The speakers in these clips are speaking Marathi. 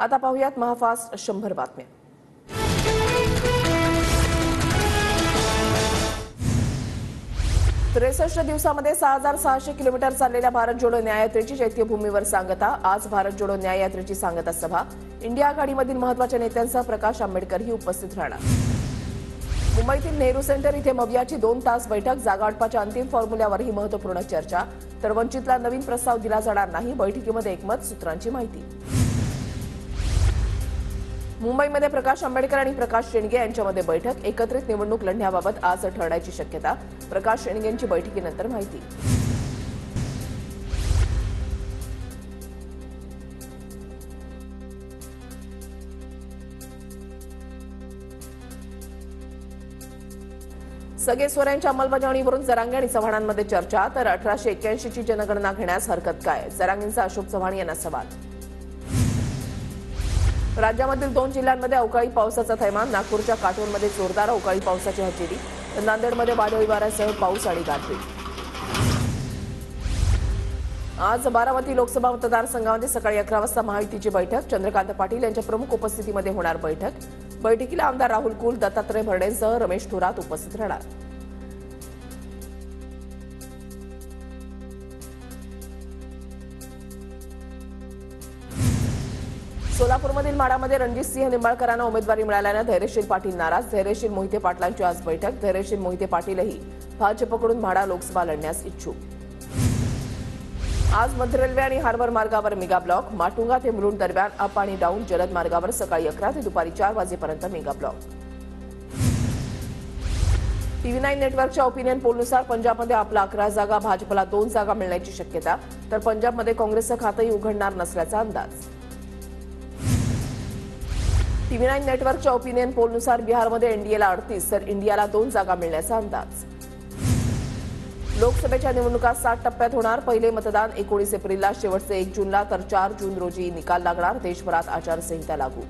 आता पाहूयात महाफास्ट 100 बातम्या। 63 दिवसांमध्ये 6600 किलोमीटर चाललेल्या भारत जोडो न्याययात्रेची चैत्यभूमीवर सांगता। आज भारत जोडो न्याययात्रेची सांगता सभा। इंडिया आघाडीमधील महत्त्वाच्या नेत्यांसह प्रकाश आंबेडकरही उपस्थित राहणार। मुंबईतील नेहरू सेंटर इथे मवियाची 2 तास बैठक। जागा वाटपाच्या अंतिम फॉर्म्युल्यावरही महत्त्वपूर्ण चर्चा। तर वंचितला नवीन प्रस्ताव दिला जाणार नाही, बैठकीमध्ये एकमत, सूत्रांची माहिती। मुंबईमध्ये प्रकाश आंबेडकर आणि प्रकाश शेंडगे यांच्यामध्ये बैठक। एकत्रित निवडणूक लढण्याबाबत आज ठरण्याची शक्यता। प्रकाश शेंडगेंची बैठकीनंतर माहिती। सगळे सोऱ्यांच्या अंमलबजावणीवरून जरांगे आणि चव्हाणांमध्ये चर्चा। तर 1881 ची जनगणना घेण्यास हरकत काय? जरांगेंचा अशोक चव्हाण यांना सवाल। राज्यामधील 2 जिल्ह्यांमध्ये अवकाळी पावसाचा थैमान। नागपूरच्या काटोलमध्ये जोरदार अवकाळी पावसाची हजेरी। तर नांदेडमध्ये वादळी वाऱ्यासह पाऊस आणि गारपीट। आज बारामती लोकसभा मतदारसंघामध्ये सकाळी 11 वाजता महायुतीची बैठक। चंद्रकांत पाटील यांच्या प्रमुख उपस्थितीमध्ये होणार बैठक। बैठकीला आमदार राहुल कुल, दत्तात्रय भरडेंसह रमेश थोरात उपस्थित राहणार। सोलापूरमधील माढामध्ये रणजितसिंह निंबाळकरांना उमेदवारी मिळाल्याने धैर्यशील पाटील नाराज। धैर्यशील मोहिते पाटलांची आज बैठक। धैर्यशील मोहिते पाटीलही भाजपकडून माढा लोकसभा लढण्यास इच्छुक। आज मध्य रेल्वे आणि हार्बर मार्गावर मेगा ब्लॉक। माटुंगा ते मुलुंड दरम्यान अप आणि डाऊन जलद मार्गावर सकाळी 11 ते दुपारी 4 वाजेपर्यंत मेगा ब्लॉक। TV9 नेटवर्कच्या ओपिनियन पोलनुसार पंजाबमध्ये आपला 11 जागा, भाजपला 2 जागा मिळण्याची शक्यता। तर पंजाबमध्ये काँग्रेसचं खातंही उघडणार नसल्याचा अंदाज। TV9 नेटवर्कच्या ओपिनियन पोलनुसार बिहारमध्ये एनडीएला 38 तर इंडियाला 2 जागा मिळण्याचा अंदाज। लोकसभेच्या निवडणुका 7 टप्प्यात होणार। पहिले मतदान 19 एप्रिलला, शेवटचे 1 जूनला, तर 4 जून रोजी निकाल लागणार। देशभरात आचारसंहिता लागू।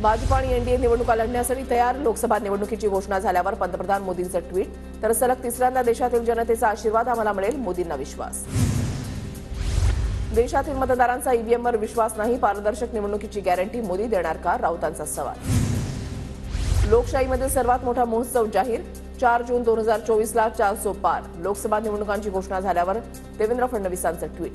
भाजप आणि एनडीए निवडणुका लढण्यासाठी तयार। लोकसभा निवडणुकीची घोषणा झाल्यावर पंतप्रधान मोदींचं ट्विट। तर सलग तिसऱ्यांदा देशातील जनतेचा आशीर्वाद आम्हाला मिळेल, मोदींना विश्वास। देशातील मतदारांचा ईव्हीएमवर विश्वास नाही, पारदर्शक निवडणुकीची गॅरंटी मोदी देणार का? राऊतांचा सवाल। लोकशाहीमधील सर्वात मोठा महोत्सव जाहीर। 4 जून 2024ला 400 पार। लोकसभा निवडणुकांची घोषणा झाल्यावर देवेंद्र फडणवीसांचं ट्विट।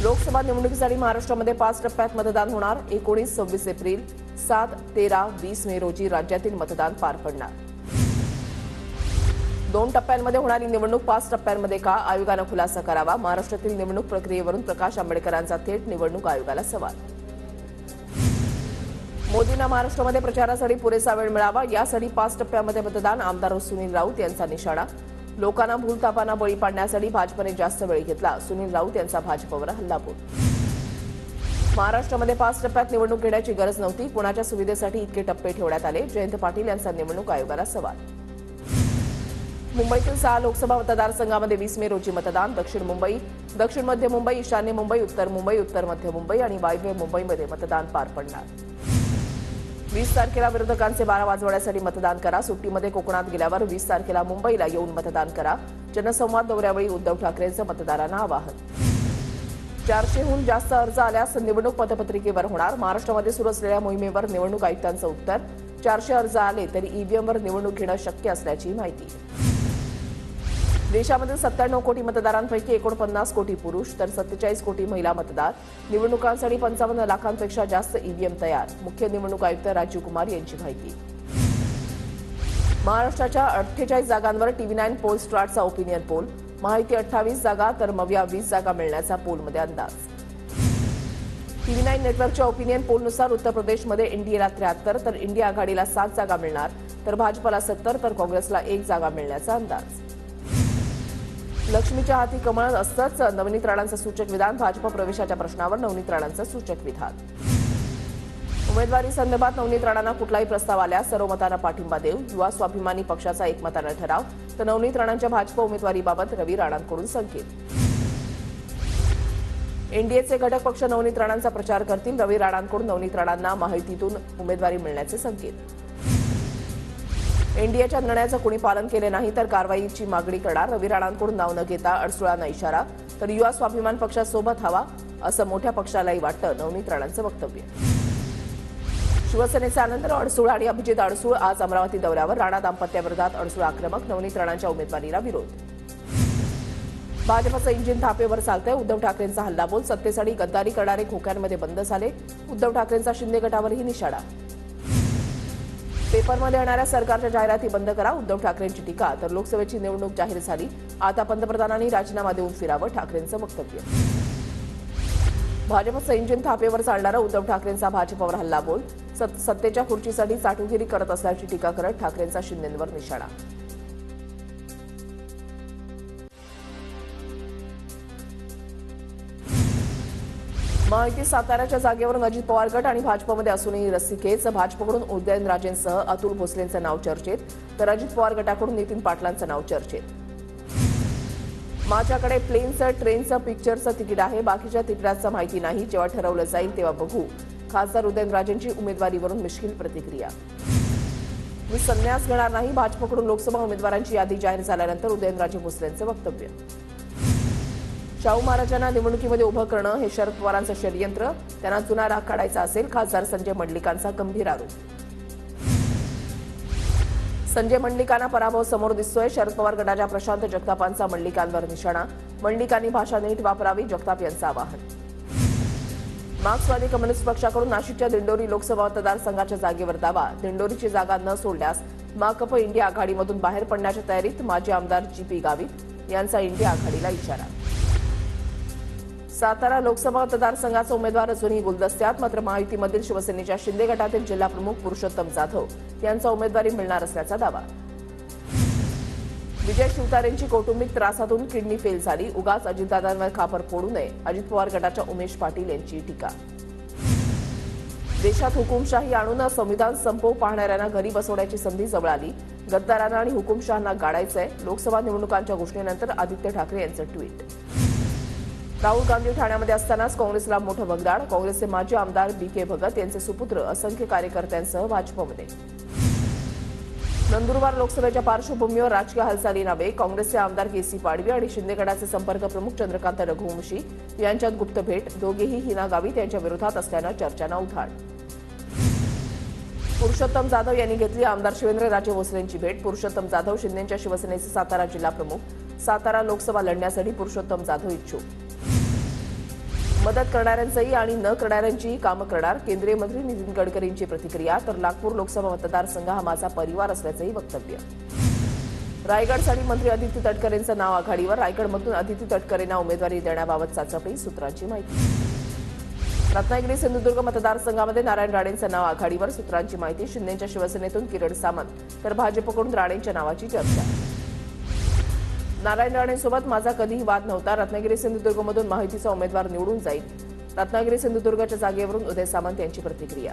लोकसभा निवडणुकीसाठी महाराष्ट्रामध्ये 5 टप्प्यात मतदान होणार। 19, 26 एप्रिल, 7, 13, 20 मे रोजी राज्यातील मतदान पार पडणार। 2 टप्प्यांमध्ये होणारी निवडणूक 5 टप्प्यांमध्ये का? आयोगानं खुलासा करावा। महाराष्ट्रातील निवडणूक प्रक्रियेवरून प्रकाश आंबेडकरांचा थेट निवडणूक आयोगाला सवाल। मोदींना महाराष्ट्रामध्ये प्रचारासाठी पुरेसा वेळ मिळावा, यासाठी 5 टप्प्यामध्ये मतदान। आमदार सुनील राऊत यांचा निशाणा। लोकांना भूलथापांना बळी पाडण्यासाठी भाजपने जास्त वेळ घेतला, सुनील राऊत यांचा भाजपवर हल्लाबोल। महाराष्ट्रामध्ये 5 टप्प्यात निवडणूक घेण्याची गरज नव्हती, कुणाच्या सुविधेसाठी इतके टप्पे ठेवण्यात आले? जयंत पाटील यांचा निवडणूक आयोगाला सवाल। मुंबईतील 6 लोकसभा मतदारसंघामध्ये 20 मे रोजी मतदान। दक्षिण मुंबई, दक्षिण मध्य मुंबई, ईशान्य मुंबई, उत्तर मुंबई, उत्तर मध्य मुंबई आणि वायव्य मुंबईमध्ये मतदान पार पडणार। 20 तारखेला विरोधकांचे 12 वाजवण्यासाठी मतदान करा। सुट्टीमध्ये कोकणात गेल्यावर 20 तारखेला मुंबईला येऊन मतदान करा। जनसंवाद दौऱ्यावेळी उद्धव ठाकरेंचं मतदारांना आवाहन। 400हून जास्त अर्ज आल्यास निवडणूक मतपत्रिकेवर होणार। महाराष्ट्रामध्ये सुरू असलेल्या मोहिमेवर निवडणूक आयुक्तांचं उत्तर। 400 अर्ज आले तरी ईव्हीएमवर निवडणूक घेणं शक्य असल्याची माहिती। देशामधील 97 कोटी मतदारांपैकी 49 कोटी पुरुष तर 47 कोटी महिला मतदार। निवडणुकांसाठी 55 लाखांपेक्षा जास्त ईव्हीएम तयार। मुख्य निवडणूक आयुक्त राजीव कुमार यांची माहिती। महाराष्ट्राच्या 48 जागांवर TV9 पोल स्टार्टचा ओपिनियन पोल। महायुती 28 जागा तर मविया 20 जागा मिळण्याचा पोलमध्ये अंदाज। TV9 नेटवर्कच्या ओपिनियन पोलनुसार उत्तर प्रदेशमध्ये एनडीएला 73 तर इंडिया आघाडीला 7 जागा मिळणार। तर भाजपला 70 तर काँग्रेसला 1 जागा मिळण्याचा अंदाज। लक्ष्मीच्या हाती कमळ असतंच, नवनीत राणांचं सूचक विधान। भाजप प्रवेशाच्या प्रश्नावर नवनीत राणांचं सूचक विधान। उमेदवारी संदर्भात नवनीत राणांना कुठलाही प्रस्ताव आल्यास सर्वमतानं पाठिंबा देऊ, युवा स्वाभिमानी पक्षाचा एकमतानं ठराव। तर नवनीत राणांच्या भाजप उमेदवारीबाबत रवी राणांकडून संकेत। एनडीएचे घटक पक्ष नवनीत राणांचा प्रचार करतील। रवी राणांकडून नवनीत राणांना महायुतीतून उमेदवारी मिळण्याचे संकेत। एनडीएच्या निर्णयाचं कोणी पालन केले नाही तर कारवाईची मागणी करणार। रवी राणांकडून नाव न घेता अडसुळांना इशारा। तर युवा स्वाभिमान पक्षासोबत हवा, असं मोठ्या पक्षालाही वाटतं, नवनीत राणांचं वक्तव्य. शिवसेनेचे आनंद अडसूळ आणि अभिजित अडसूळ आज अमरावती दौऱ्यावर. राणा दाम्पत्याविरोधात अडसूळ आक्रमक, नवनीत राणांच्या उमेदवारीला विरोध. भाजपचं इंजिन थापेवर चालतंय, उद्धव ठाकरेंचा हल्लाबोल. सत्तेसाठी गद्दारी करणारे खोक्यांमध्ये बंद झाले, उद्धव ठाकरेंचा शिंदे गटावरही निशाणा. पेपरमध्ये येणाऱ्या सरकारच्या जाहिराती बंद करा, उद्धव ठाकरेंची टीका. तर लोकसभेची निवडणूक जाहीर झाली, आता पंतप्रधानांनी राजीनामा देऊन फिरावं, ठाकरेंचं वक्तव्य. भाजपचं इंजिन थापेवर चालणारा उद्धव ठाकरेंचा भाजपवर हल्लाबोल. सत्तेच्या खुर्चीसाठी चाटुगिरी करत असल्याची टीका करत ठाकरेंचा शिंदेंवर निशाणा. महायुती साताऱ्याच्या जागेवरून अजित पवार गट आणि भाजपमध्ये असूनही रस्सीखेच. भाजपकडून उदयनराजेंसह अतुल भोसलेंचं नाव चर्चेत, तर अजित पवार गटाकडून नितीन पाटलांचं नाव चर्चेत. माझ्याकडे प्लेनचं, ट्रेनचं, पिक्चरचं तिकीट आहे, बाकीच्या तिकिटाचं माहिती नाही, जेव्हा ठरवलं जाईल तेव्हा बघू. खासदार उदयनराजेंची उमेदवारीवरून मिश्कील प्रतिक्रिया. मी संन्यास घेणार नाही, भाजपकडून लोकसभा उमेदवारांची यादी जाहीर झाल्यानंतर उदयनराजे भोसलेंचं वक्तव्य. शाहू महाराजांना निवडणुकीमध्ये उभं करणं हे शरद पवारांचं षडयंत्र, त्यांना जुना राग काढायचा असेल, खासदार संजय मंडलिकांचा गंभीर आरोप. संजय मंडलिकांना पराभव समोर दिसतोय, शरद पवार गटाच्या प्रशांत जगतापांचा मंडलिकांवर निशाणा. मंडलिकांनी भाषा नीट वापरावी, जगताप यांचं आवाहन. मार्क्सवादी कम्युनिस्ट पक्षाकडून नाशिकच्या दिंडोरी लोकसभा मतदारसंघाच्या जागेवर दावा. दिंडोरीची जागा न सोडल्यास माकप इंडिया आघाडीमधून बाहेर पडण्याच्या तयारीत माजी आमदार जी.पी. गावित यांचा इंडिया आघाडीला इशारा. सातारा लोकसभा मतदारसंघाचा उमेदवार अजूनही गुलदस्त्यात, मात्र महायुतीमधील शिवसेनेच्या शिंदे गटातील जिल्हाप्रमुख पुरुषोत्तम जाधव यांचा उमेदवारी मिळणार असल्याचा दावा. विजय शिवतारेंची कौटुंबिक त्रासातून किडनी फेल झाली, उगाच अजितदादांवर खापर फोडू नये, अजित पवार गटाच्या उमेश पाटील यांची टीका. देशात हुकुमशाही आणून संविधान संपवू पाहणाऱ्यांना घरी बसवण्याची संधी जवळ आली, गद्दारांना आणि हुकुमशहांना गाडायचंय. लोकसभा निवडणुकांच्या घोषणेनंतर आदित्य ठाकरे यांचं ट्विट. राहुल गांधी ठाण्यामध्ये असतानाच काँग्रेसला मोठं भगदाड, काँग्रेसचे माजी आमदार बी.के. भगत यांचे सुपुत्र असंख्य कार्यकर्त्यांसह भाजपमध्ये. नंदुरबार लोकसभेच्या पार्श्वभूमीवर राजकीय हालचाली नव्हे, काँग्रेसचे आमदार के.सी. पाडवी आणि शिंदे गटाचे संपर्क प्रमुख चंद्रकांत रघुवंशी यांच्यात गुप्त भेट, दोघेही हिना गावित यांच्या विरोधात असल्यानं चर्चांना उधाण. पुरुषोत्तम जाधव यांनी घेतली आमदार शिवेंद्रराजे भोसलेंची भेट. पुरुषोत्तम जाधव शिंदेच्या शिवसेनेचे सातारा जिल्हा प्रमुख. सातारा लोकसभा लढण्यासाठी पुरुषोत्तम जाधव इच्छुक. मदत करणाऱ्यांचंही आणि न करणाऱ्यांचीही कामं करणार, केंद्रीय मंत्री नितीन गडकरींची प्रतिक्रिया. तर नागपूर लोकसभा मतदारसंघ हा माझा परिवार असल्याचंही वक्तव्य. रायगडसाठी मंत्री अदिती तटकरेंचं नाव आघाडीवर, रायगडमधून अदिती तटकरेंना उमेदवारी देण्याबाबत चाचपणी, सूत्रांची माहिती. रत्नागिरी सिंधुदुर्ग मतदारसंघामध्ये नारायण राणेंचं नाव आघाडीवर, सूत्रांची माहिती. शिंदेच्या शिवसेनेतून किरण सामंत, तर भाजपकडून राणेंच्या नावाची चर्चा. नारायण राणेंसोबत माझा कधीही वाद नव्हता, रत्नागिरी सिंधुदुर्गमधून महायुतीचा उमेदवार निवडून जाईल. रत्नागिरी सिंधुदुर्गच्या जागेवरून उदय सामंत यांची प्रतिक्रिया.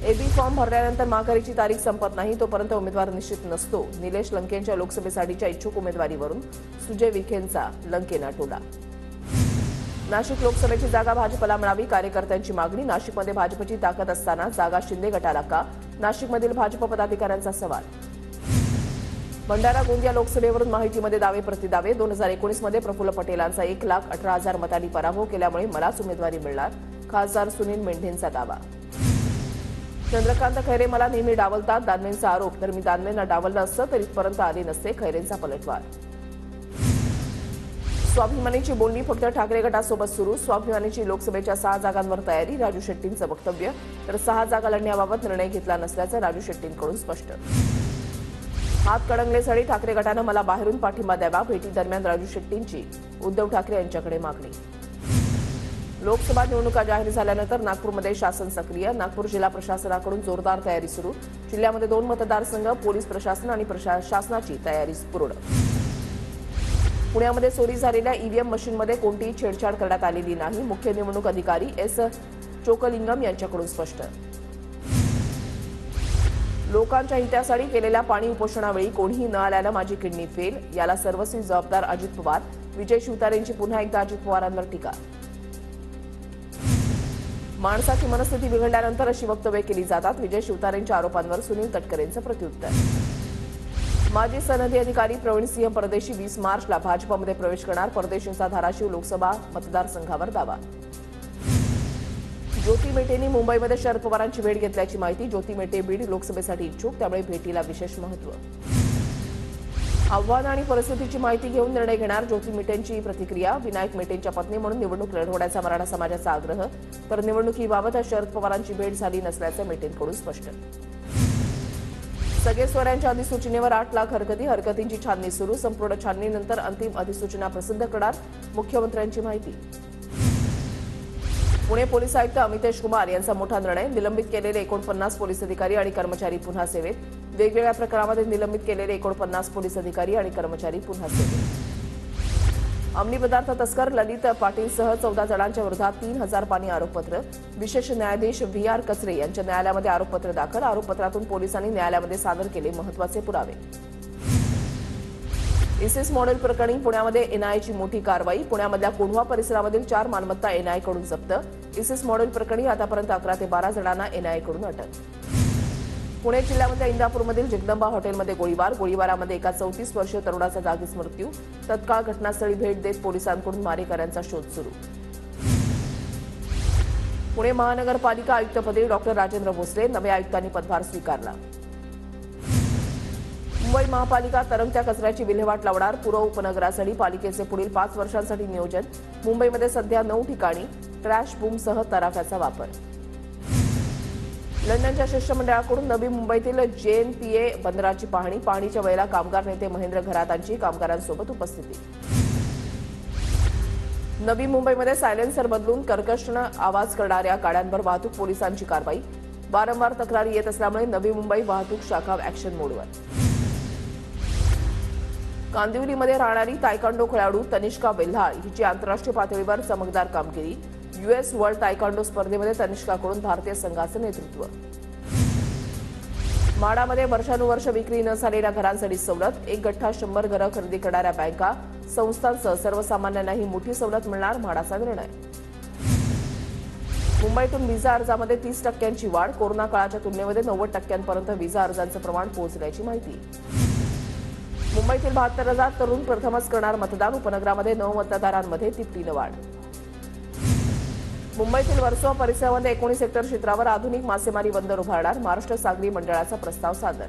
एबी फॉर्म भरल्यानंतर माघारीची तारीख संपत नाही, तोपर्यंत उमेदवार निश्चित नसतो. निलेश लंकेंच्या लोकसभेसाठीच्या इच्छुक उमेदवारीवरून सुजय विखेंचा लंकेंना टोला. नाशिक लोकसभेची जागा भाजपला मिळावी, कार्यकर्त्यांची मागणी. नाशिकमध्ये भाजपची ताकद असताना जागा शिंदे गटाला का? नाशिकमधील भाजप पदाधिकाऱ्यांचा सवाल. भंडारा गोंदिया लोकसभेवरून माहितीमध्ये दावे प्रतिदावे. 2019 मध्ये प्रफुल्ल पटेलांचा 1,18,000 मतांनी पराभव केल्यामुळे मलाच उमेदवारी मिळणार, खासदार सुनील मेंढेंचा दावा. चंद्रकांत खैरे मला नेहमी डावलतात, दानवेंचा आरोप. तर मी दानवेंना डावललं असतं तर इथपर्यंत आले नसते, खैरेंचा पलटवार. स्वाभिमानीची बोलणी फक्त ठाकरे गटासोबत सुरू. स्वाभिमानीची लोकसभेच्या 6 जागांवर तयारी, राजू शेट्टींचं वक्तव्य. तर 6 जागा लढण्याबाबत निर्णय घेतला नसल्याचं राजू शेट्टींकडून स्पष्ट. हातकणंगलेसाठी ठाकरे गटानं मला बाहेरून पाठिंबा द्यावा, भेटीदरम्यान राजू शेट्टींची उद्धव ठाकरे यांच्याकडे मागणी. लोकसभा निवडणुका जाहीर झाल्यानंतर नागपूरमध्ये शासन सक्रिय. नागपूर जिल्हा प्रशासनाकडून जोरदार तयारी सुरू. जिल्ह्यामध्ये 2 मतदारसंघ, पोलीस प्रशासन आणि शासनाची तयारी पूर्ण. पुण्यामध्ये चोरी झालेल्या ईव्हीएम मशीनमध्ये कोणतीही छेडछाड करण्यात आलेली नाही, मुख्य निवडणूक अधिकारी एस. चोकलिंगम यांच्याकडून स्पष्ट. लोकांच्या हितासाठी केलेल्या पाणी उपोषणावेळी कोणीही न आल्यानं माझी किडनी फेल, याला सर्वस्वी जबाबदार अजित पवार. विजय शिवतारेंची पुन्हा एकदा अजित पवारांवर टीका. माणसाची मनस्थिती बिघडल्यानंतर अशी वक्तव्ये केली जातात, विजय शिवतारेंच्या आरोपांवर सुनील तटकरेंचं प्रत्युत्तर. माजी सनदी अधिकारी प्रवीण सिंह परदेशी 20 मार्चला भाजपमध्ये प्रवेश करणार. परदेशींचा धाराशिव लोकसभा मतदारसंघावर दावा. ज्योती मेटेंनी मुंबईमध्ये शरद पवारांची भेट घेतल्याची माहिती. ज्योती मेटे बीड लोकसभेसाठी इच्छुक, त्यामुळे भेटीला विशेष महत्त्व. आव्हान आणि परिस्थितीची माहिती घेऊन निर्णय घेणार. ज्योती मेटेंची प्रतिक्रिया. विनायक मेटेंच्या पत्नी म्हणून निवडणूक लढवण्याचा मराठा समाजाचा आग्रह, तर निवडणुकीबाबत शरद पवारांची भेट झाली नसल्याचं मेटेंकडून स्पष्ट. सगळे सोऱ्यांच्या अधिसूचनेवर 8 लाख हरकतींची छाननी सुरू. संपूर्ण छाननीनंतर अंतिम अधिसूचना प्रसिद्ध करणार. मुख्यमंत्र्यांची माहिती. पुणे पोलीस आयुक्त अमितेश कुमार यांचा मोठा निर्णय. निलंबित केलेले 49 पोलीस अधिकारी आणि कर्मचारी पुन्हा सेवेत. वेगवेगळ्या प्रकरणामध्ये निलंबित केलेले 49 पोलीस अधिकारी आणि कर्मचारी पुन्हा सेवेत. अंमली पदार्थ तस्कर ललित पाटीलसह 14 जणांच्या विरोधात 3000 पानी आरोपपत्र. विशेष न्यायाधीश VR कचरे यांच्या न्यायालयामध्ये आरोपपत्र दाखल. आरोपपत्रातून पोलिसांनी न्यायालयामध्ये सादर केले महत्त्वाचे पुरावे. इसिस मॉडेल प्रकरणी पुण्यामध्ये एनआयएची मोठी कारवाई. पुण्यामधल्या कोंढवा परिसरामधील 4 मालमत्ता एनआयएकडून जप्त. इसिस मॉडेल प्रकरणी आतापर्यंत 11 ते 12 जणांना एनआयएकडून अटक. पुणे जिल्ह्यामधल्या इंदापूरमधील जगदंबा हॉटेलमध्ये गोळीबार. गोळीबारामध्ये एका 34 वर्षीय तरुणाचा जागीच मृत्यू. तत्काळ घटनास्थळी भेट देत पोलिसांकडून मारेकऱ्यांचा शोध सुरू. पुणे महानगरपालिका आयुक्तपदी डॉक्टर राजेंद्र भोसले. नव्या आयुक्तांनी पदभार स्वीकारला. मुंबई महापालिका तरंगत्या कचऱ्याची विल्हेवाट लावणार. पूर्व उपनगरासाठी पालिकेचे पुढील 5 वर्षांसाठी नियोजन. मुंबईमध्ये सध्या 9 ठिकाणी ट्रॅश बूमसह तराफ्याचा वापर. लंडनच्या शिष्टमंडळाकडून नवी मुंबईतील JNPA बंदराची पाहणी. पाहणीच्या वेळेला कामगार नेते महेंद्र घरातांची कामगारांसोबत उपस्थिती. नवी मुंबईमध्ये सायलेन्सर बदलून कर्कशनं आवाज करणाऱ्या गाड्यांवर वाहतूक पोलिसांची कारवाई. वारंवार तक्रारी येत असल्यामुळे नवी मुंबई वाहतूक शाखा ॲक्शन मोडवर. कांदिवलीमध्ये राहणारी तायकांडो खेळाडू तनिष्का बेल्हाळ हिची आंतरराष्ट्रीय पातळीवर चमकदार कामगिरी. US वर्ल्ड तायकांडो स्पर्धेमध्ये तनिष्काकडून भारतीय संघाचं नेतृत्व. माढामध्ये वर्षानुवर्ष विक्री न झालेल्या घरांसाठी सवलत. 1 गठ्ठा 100 घरं खरेदी करणाऱ्या बँका संस्थांसह सर्वसामान्यांनाही मोठी सवलत मिळणार. म्हाडाचा निर्णय. मुंबईतून व्हिसा अर्जामध्ये 30% वाढ. कोरोना काळाच्या तुलनेमध्ये 90% व्हिसा अर्जांचं प्रमाण पोहोचल्याची माहिती. मुंबईतील 72,000 तरुण प्रथमच करणार मतदान. उपनगरामध्ये 9 मतदारांमध्ये तिपटीनं वाढ. मुंबईतील वर्सोवा परिसरामध्ये 19 हेक्टर क्षेत्रावर आधुनिक मासेमारी बंदर उभारणार. महाराष्ट्र सागरी मंडळाचा प्रस्ताव सादर.